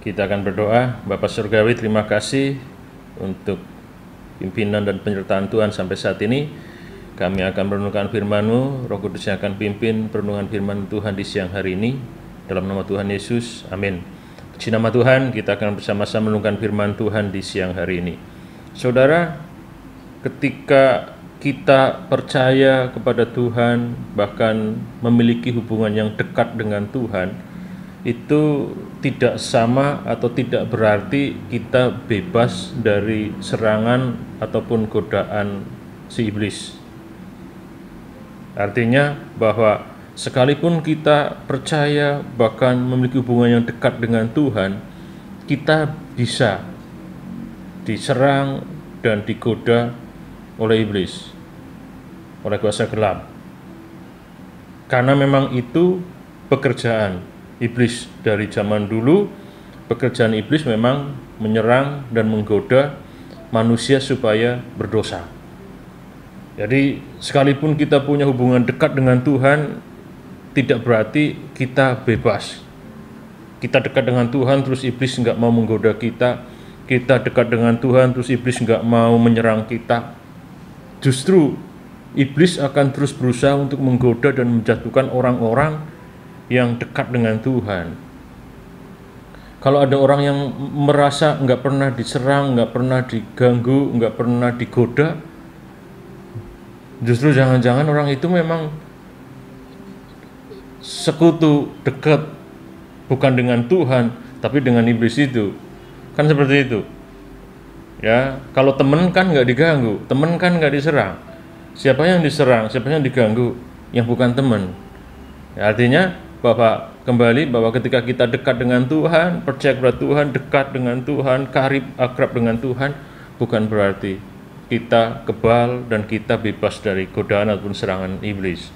Kita akan berdoa. Bapa Surgawi, terima kasih untuk pimpinan dan penyertaan Tuhan sampai saat ini. Kami akan merenungkan firman-Mu, Roh Kudus yang akan pimpin perenungan firman Tuhan di siang hari ini. Dalam nama Tuhan Yesus, amin. Puji nama Tuhan, kita akan bersama-sama merenungkan firman Tuhan di siang hari ini. Saudara, ketika kita percaya kepada Tuhan, bahkan memiliki hubungan yang dekat dengan Tuhan, itu tidak sama atau tidak berarti kita bebas dari serangan ataupun godaan si iblis. Artinya bahwa sekalipun kita percaya bahkan memiliki hubungan yang dekat dengan Tuhan, kita bisa diserang dan digoda oleh iblis, oleh kuasa gelap. Karena memang itu pekerjaan iblis dari zaman dulu. Pekerjaan iblis memang menyerang dan menggoda manusia supaya berdosa. Jadi sekalipun kita punya hubungan dekat dengan Tuhan, tidak berarti kita bebas. Kita dekat dengan Tuhan terus iblis nggak mau menggoda kita. Kita dekat dengan Tuhan terus iblis nggak mau menyerang kita. Justru iblis akan terus berusaha untuk menggoda dan menjatuhkan orang-orang yang dekat dengan Tuhan. Kalau ada orang yang merasa nggak pernah diserang, nggak pernah diganggu, nggak pernah digoda, justru jangan-jangan orang itu memang sekutu dekat bukan dengan Tuhan, tapi dengan iblis itu. Kan seperti itu. Ya, kalau teman kan nggak diganggu, teman kan nggak diserang. Siapa yang diserang, siapa yang diganggu? Yang bukan teman. Ya, artinya Bapak kembali bahwa ketika kita dekat dengan Tuhan, percaya kepada Tuhan, dekat dengan Tuhan, karib akrab dengan Tuhan, bukan berarti kita kebal dan kita bebas dari godaan ataupun serangan iblis.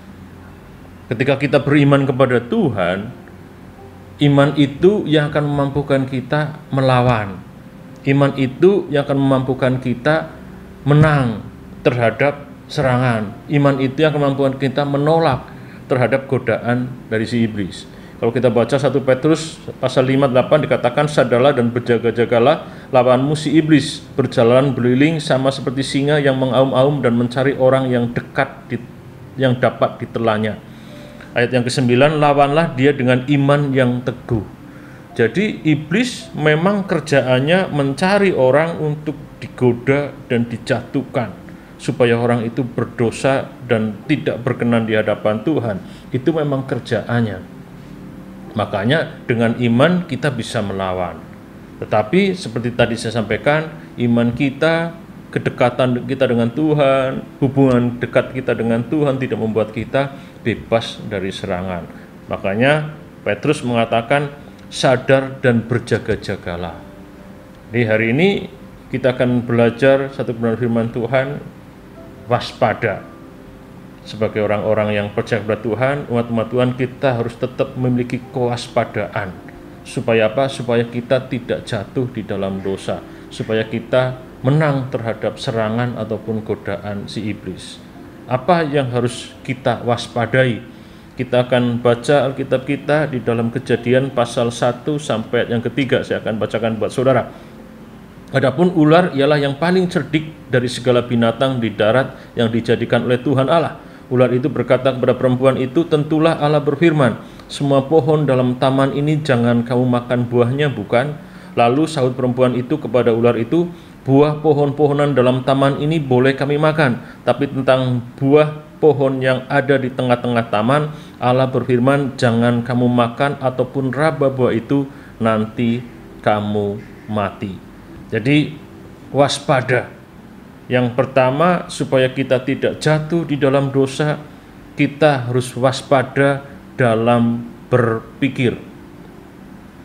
Ketika kita beriman kepada Tuhan, iman itu yang akan memampukan kita melawan. Iman itu yang akan memampukan kita menang terhadap serangan. Iman itu yang akan memampukan kita menolak terhadap godaan dari si iblis. Kalau kita baca 1 Petrus pasal 5-8 dikatakan, sadarlah dan berjaga-jagalah, lawanmu si iblis berjalan beliling sama seperti singa yang mengaum-aum dan mencari orang yang dekat yang dapat ditelannya. Ayat yang ke-9, lawanlah dia dengan iman yang teguh. Jadi iblis memang kerjaannya mencari orang untuk digoda dan dijatuhkan, supaya orang itu berdosa dan tidak berkenan di hadapan Tuhan. Itu memang kerjaannya. Makanya dengan iman kita bisa melawan. Tetapi seperti tadi saya sampaikan, iman kita, kedekatan kita dengan Tuhan, hubungan dekat kita dengan Tuhan tidak membuat kita bebas dari serangan. Makanya Petrus mengatakan, sadar dan berjaga-jagalah. Di hari ini kita akan belajar satu kebenaran firman Tuhan, waspada. Sebagai orang-orang yang percaya kepada Tuhan, umat-umat Tuhan, kita harus tetap memiliki kewaspadaan. Supaya apa? Supaya kita tidak jatuh di dalam dosa, supaya kita menang terhadap serangan ataupun godaan si iblis. Apa yang harus kita waspadai? Kita akan baca Alkitab kita di dalam Kejadian pasal 1 sampai yang ketiga. Saya akan bacakan buat saudara. Adapun ular ialah yang paling cerdik dari segala binatang di darat yang dijadikan oleh Tuhan Allah. Ular itu berkata kepada perempuan itu, tentulah Allah berfirman, semua pohon dalam taman ini jangan kamu makan buahnya, bukan? Lalu sahut perempuan itu kepada ular itu, buah pohon-pohonan dalam taman ini boleh kami makan, tapi tentang buah pohon yang ada di tengah-tengah taman, Allah berfirman, jangan kamu makan ataupun raba buah itu, nanti kamu mati. Jadi waspada. Yang pertama, supaya kita tidak jatuh di dalam dosa, kita harus waspada dalam berpikir.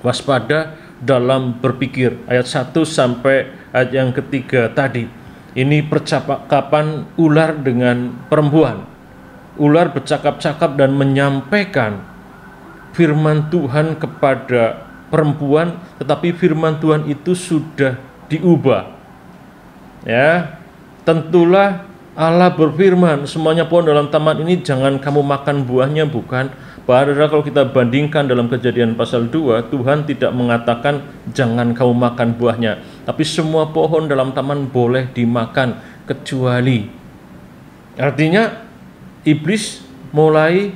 Waspada dalam berpikir. Ayat 1 sampai ayat yang ketiga tadi. Ini percakapan ular dengan perempuan. Ular bercakap-cakap dan menyampaikan firman Tuhan kepada perempuan, tetapi firman Tuhan itu sudah diubah. Ya, tentulah Allah berfirman, semuanya pohon dalam taman ini jangan kamu makan buahnya, bukan? Padahal kalau kita bandingkan dalam Kejadian pasal 2, Tuhan tidak mengatakan jangan kamu makan buahnya, tapi semua pohon dalam taman boleh dimakan kecuali. Artinya iblis mulai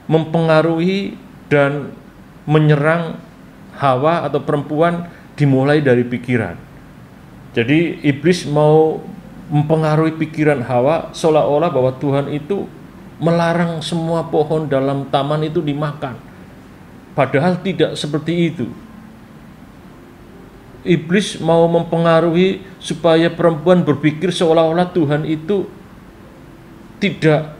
mempengaruhi dan menyerang Hawa atau perempuan dimulai dari pikiran. Jadi iblis mau mempengaruhi pikiran Hawa seolah-olah bahwa Tuhan itu melarang semua pohon dalam taman itu dimakan. Padahal tidak seperti itu. Iblis mau mempengaruhi supaya perempuan berpikir seolah-olah Tuhan itu tidak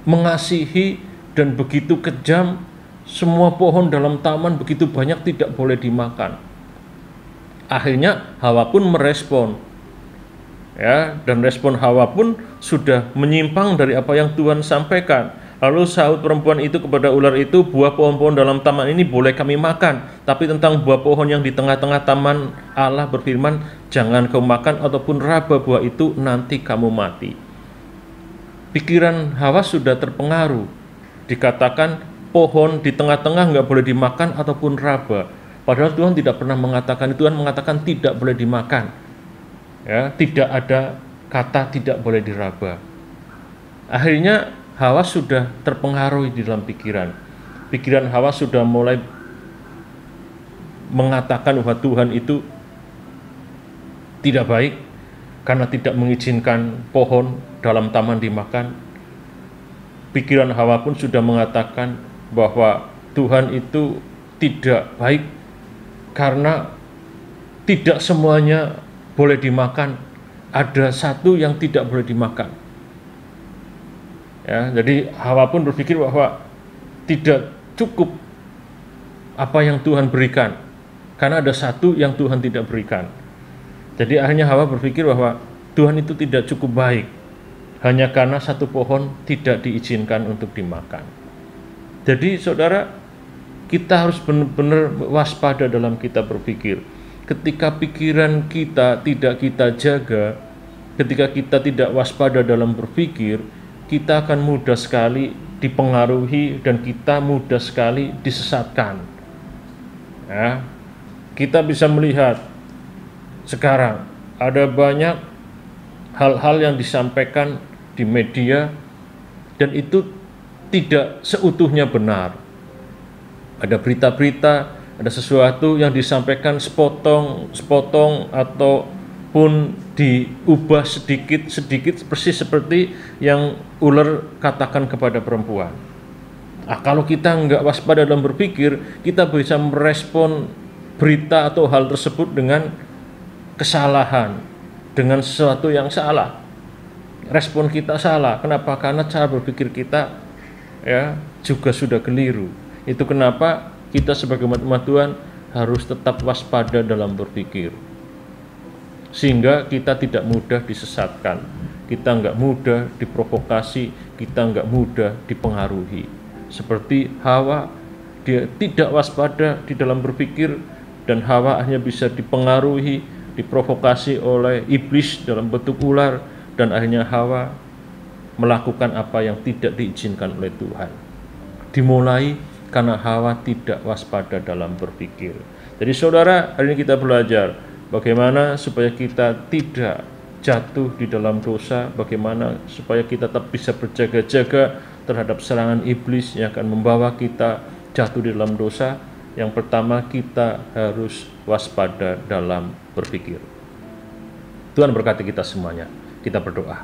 mengasihi dan begitu kejam, semua pohon dalam taman begitu banyak tidak boleh dimakan. Akhirnya Hawa pun merespon. Ya, dan respon Hawa pun sudah menyimpang dari apa yang Tuhan sampaikan. Lalu sahut perempuan itu kepada ular itu, buah pohon-pohon dalam taman ini boleh kami makan, tapi tentang buah pohon yang di tengah-tengah taman Allah berfirman, jangan kau makan ataupun raba buah itu, nanti kamu mati. Pikiran Hawa sudah terpengaruh. Dikatakan pohon di tengah-tengah nggak boleh dimakan ataupun raba. Padahal Tuhan tidak pernah mengatakan itu. Tuhan mengatakan tidak boleh dimakan. Ya, tidak ada kata tidak boleh diraba. Akhirnya Hawa sudah terpengaruh di dalam pikiran. Pikiran Hawa sudah mulai mengatakan bahwa Tuhan itu tidak baik karena tidak mengizinkan pohon dalam taman dimakan. Pikiran Hawa pun sudah mengatakan bahwa Tuhan itu tidak baik karena tidak semuanya boleh dimakan, ada satu yang tidak boleh dimakan. Ya, jadi Hawa pun berpikir bahwa tidak cukup apa yang Tuhan berikan, karena ada satu yang Tuhan tidak berikan. Jadi akhirnya Hawa berpikir bahwa Tuhan itu tidak cukup baik, hanya karena satu pohon tidak diizinkan untuk dimakan. Jadi saudara, kita harus benar-benar waspada dalam kita berpikir. Ketika pikiran kita tidak kita jaga, ketika kita tidak waspada dalam berpikir, kita akan mudah sekali dipengaruhi dan kita mudah sekali disesatkan. Ya, kita bisa melihat sekarang ada banyak hal-hal yang disampaikan di media dan itu tidak seutuhnya benar. Ada berita-berita, ada sesuatu yang disampaikan sepotong ataupun diubah sedikit persis seperti yang ular katakan kepada perempuan. Kalau kita nggak waspada dalam berpikir, kita bisa merespon berita atau hal tersebut dengan kesalahan, dengan sesuatu yang salah. Respon kita salah. Kenapa? Karena cara berpikir kita ya juga sudah keliru. Itu kenapa kita sebagai umat Tuhan harus tetap waspada dalam berpikir, sehingga kita tidak mudah disesatkan, kita nggak mudah diprovokasi, kita nggak mudah dipengaruhi. Seperti Hawa, dia tidak waspada di dalam berpikir, dan Hawa hanya bisa dipengaruhi, diprovokasi oleh iblis dalam bentuk ular, dan akhirnya Hawa melakukan apa yang tidak diizinkan oleh Tuhan. Dimulai karena Hawa tidak waspada dalam berpikir. Jadi saudara, hari ini kita belajar bagaimana supaya kita tidak jatuh di dalam dosa, bagaimana supaya kita tetap bisa berjaga-jaga terhadap serangan iblis yang akan membawa kita jatuh di dalam dosa. Yang pertama, kita harus waspada dalam berpikir. Tuhan berkati kita semuanya. Kita berdoa.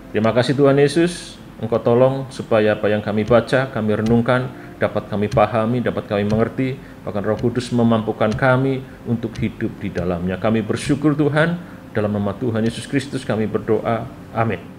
Terima kasih Tuhan Yesus, Engkau tolong supaya apa yang kami baca, kami renungkan, dapat kami pahami, dapat kami mengerti, bahkan Roh Kudus memampukan kami untuk hidup di dalamnya. Kami bersyukur Tuhan, dalam nama Tuhan Yesus Kristus kami berdoa, amin.